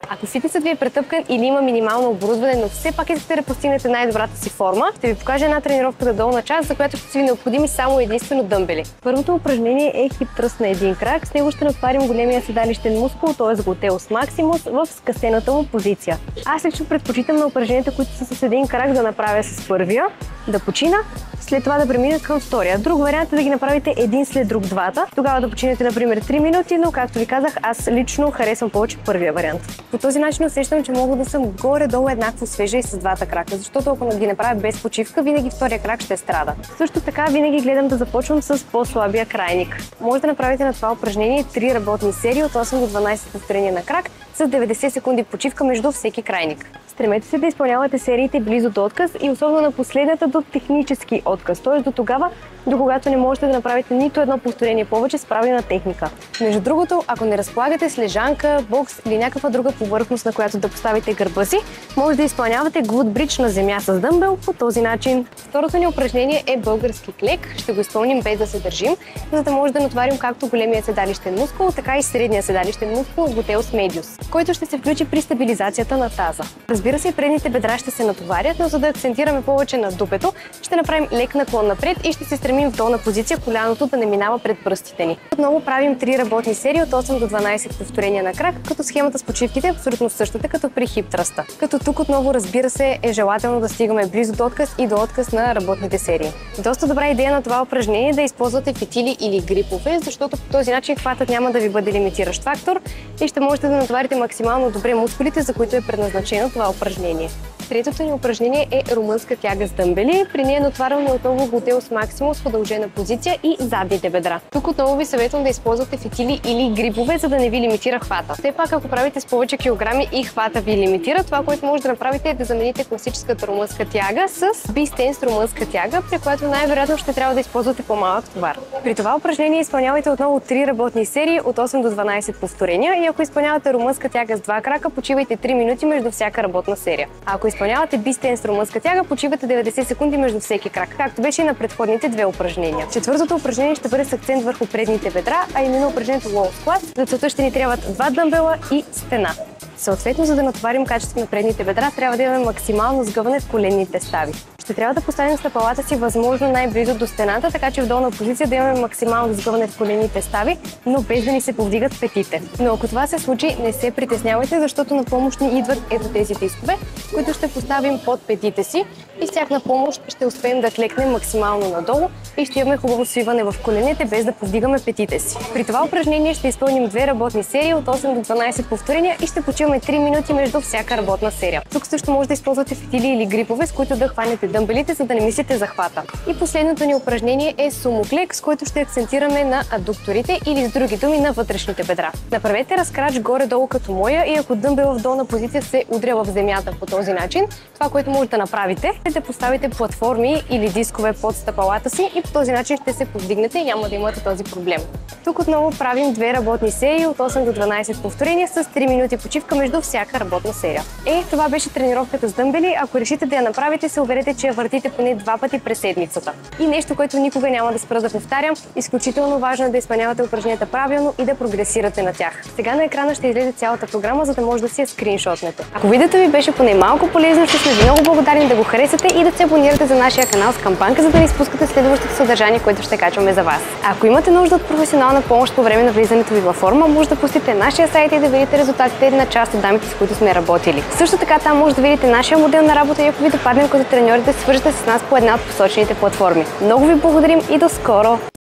Ако фитнесът ви е претъпкан или има минимално оборудване, но все пак искате да постигнете най-добрата си форма, ще ви покажа една тренировка за долна част, за която ще са ви необходими само единствено дъмбели. Първото упражнение е хип тръст на един крак. С него ще натварим големия седалищен мускул, т.е. глутеус максимус, в скъсената му позиция. Аз лично предпочитам на упражненията, които са с един крак, да направя с първия, да почина, след това да премина към втория. Друг вариант е да ги направите един след друг двата. Тогава да починете, например, 3 минути, но както ви казах, аз лично харесвам повече първия вариант. По този начин усещам, че мога да съм горе-долу еднакво свежа и с двата крака, защото ако ги направя без почивка, винаги втория крак ще страда. Също така винаги гледам да започвам с по-слабия крайник. Може да направите на това упражнение 3 работни серии от 8 до 12 повторения на крак с 90 секунди почивка между всеки крайник. Стремете се да изпълнявате сериите близо до отказ и особено на последната до технически отказ, т.е. до тогава, до когато не можете да направите нито едно повторение повече с правилна техника. Между другото, ако не разполагате с лежанка, бокс или някаква друга повърхност, на която да поставите гърба си, може да изпълнявате глут бридж на земя с дъмбел по този начин. Второто ни упражнение е български клек. Ще го изпълним без да се държим, за да може да натварим както големия седалищен мускул, така и средния седалищен мускул глутеус медиус, който ще се включи при стабилизацията на таза. Разбира се, предните бедра ще се натоварят, но за да акцентираме повече на дупето, ще направим лек наклон напред и ще се стремим в долна позиция коляното да не минава пред пръстите ни. Отново правим 3 работни серии от 8 до 12 повторения на крак, като схемата с почивките е абсолютно същата като при хип тръста. Като тук отново, разбира се, е желателно да стигаме близо до отказ и до отказ на работните серии. Доста добра идея на това упражнение е да използвате фитили или грипове, защото по този начин хватът няма да ви бъде лимитиращ фактор и ще можете да натоварите максимално добре мускулите, за които е предназначено това упражнение. Третото ни упражнение е румънска тяга с дъмбели. При нея натварваме отново глутеус максимус в удължена позиция и задните бедра. Тук отново ви съветвам да използвате фитили или грипове, за да не ви лимитира хвата. Все пак, ако правите с повече килограми и хвата ви лимитира, това, което може да направите, е да замените класическата румънска тяга с бистенс румънска тяга, при която най-вероятно ще трябва да използвате по-малък товар. При това упражнение изпълнявайте отново 3 работни серии от 8 до 12 повторения и ако изпълнявате румънска тяга с 2 крака, почивайте 3 минути между всяка работна серия. Ако изпълнявате бистенс румънска тяга, почивате 90 секунди между всеки крак, както беше и на предходните 2 упражнения. Четвъртото упражнение ще бъде с акцент върху предните бедра, а именно упражнението low squat. За целта ще ни трябват 2 дъмбела и стена. Съответно, за да натоварим качествено предните бедра, трябва да имаме максимално сгъване в коленните стави. Ще трябва да поставим стъпалата си възможно най-близо до стената, така че в долна позиция да имаме максимално сгъване в коленните стави, но без да ни се повдигат петите. Но ако това се случи, не се притеснявайте, защото на помощ ни идват ето тези дискове, които ще поставим под петите си и с тях на помощ ще успеем да клекнем максимално надолу и ще имаме хубаво свиване в коленете, без да повдигаме петите си. При това упражнение ще изпълним 2 работни серии от 8 до 12 повторения и ще почиваме 3 минути между всяка работна серия. Тук също може да използвате фитили или грипове, с които да хванете дъмбелите, за да не мислите за хвата. И последното ни упражнение е сумоклек, с който ще акцентираме на аддукторите или с други думи на вътрешните бедра. Направете разкрач горе-долу като моя и ако дъмбел в долна позиция се удря в земята по този начин, това, което може да направите, е да поставите платформи или дискове под стъпалата си и по този начин ще се повдигнете и няма да имате този проблем. Тук отново правим 2 работни серии от 8 до 12 повторения с 3 минути почивка между всяка работна серия. Това беше тренировката с дъмбели. Ако решите да я направите, се уверете, че я въртите поне 2 пъти през седмицата. И нещо, което никога няма да спра да повтарям, изключително важно е да изпълнявате упражненията правилно и да прогресирате на тях. Сега на екрана ще излезе цялата програма, за да може да си я скриншотнете. Ако видеото ви беше поне малко полезно, ще сме ви много благодарни да го харесате и да се абонирате за нашия канал с камбанка, за да не изпускате следващото съдържание, което ще качваме за вас. Ако имате нужда от професионална помощ по време на влизането ви във форма, може да посетите нашия сайт и да видите резултатите на част от дамите, с които сме работили. Също така там може да видите нашия модел на работа и ако ви допаднем като треньори, да се свържете с нас по една от посочените платформи. Много ви благодарим и до скоро!